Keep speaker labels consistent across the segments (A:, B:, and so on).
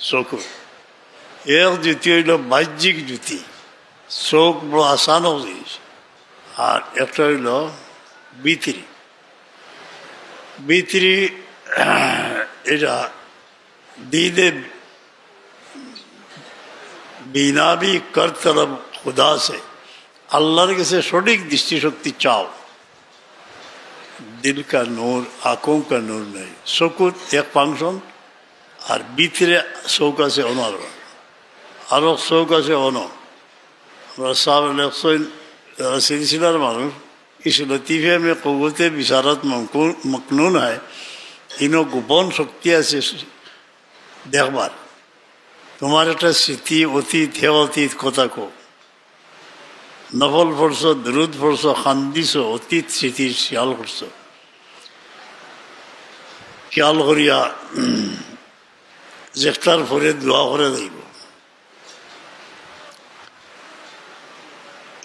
A: চকুর। এর জুতি হইল বাহ্যিক জুতি, চোখ বড় আসানো জিনিস। আর একটা হইল ভিতরি। ভিতরি এটা दीदे बिना भी कर तलब खुदा से, अल्लाह के से सटीक दृष्टि शक्ति चाओ। दिल का नूर, आंखों का नूर नहीं। चकुत एक फांक्शन और भीतरे चौका से अनर और चौका से अनो सिलसिलार मानुष इस लतीफ़े में क़ुव्वते बिशारत मकनून है। इन्हों गोपन शक्ति से देखबार तुम्हारे একটা স্মৃতি অতীত হে অতীত কথা কো, নফল পড়ছো, দরুদ পড়ছো, খান্দিছো, অতীত স্মৃতির খেয়াল করছো। খেয়াল করিয়া জেফতার পরে দোয়া করে দেব।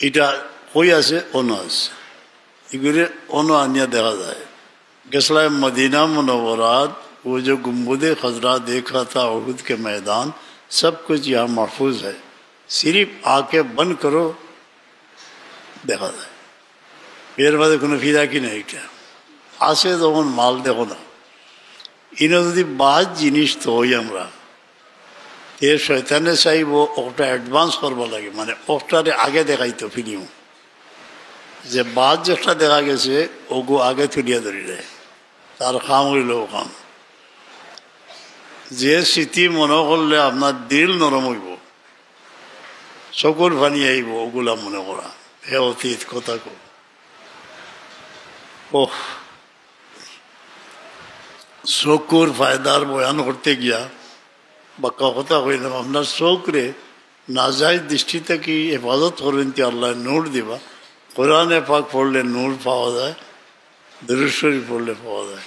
A: এটা কই আছে? অন্য আছে। এগুলি অন্য আনিয়া দেখা যায়। गैसलाए मदीना मुनव्वरात, वो जो गुम्बदे खजरा देखा था उहुद के मैदान, सब कुछ यहाँ महफूज है। सिर्फ आके बंद करो देखा जाए। এর বাদে কোনো ফিরা কি নেই। এটা আসে তখন মাল দেখো না। ইনো যদি বাজ জিনিস তো হই আমরা এ শয়তানে চাইব ওটা অ্যাডভান্স করবো লাগে, মানে ওটারে আগে দেখাইতো ফিলিম যে বাজ যেটা দেখা গেছে ওগো আগে তুলিয়া ধরি দেয়। তার কাম হইল কাম। যে স্মৃতি মনে করলে আপনার দিল নরম হইব, চকুর পানি আইব, ওগুলা মনে করা হে অতীত কথা কো। ওহ, চকুর ফায়দার বয়ান করতে গিয়া বাক্কা কথা কইলাম, আপনার চোখরে নাজায়জ দৃষ্টি থেকে হেফাজত করবেন তি আল্লাহ নূর দিবা। কোরআনে পাক পড়লে নূর পাওয়া যায়, দুরূদ শরীফ পড়লে পাওয়া যায়।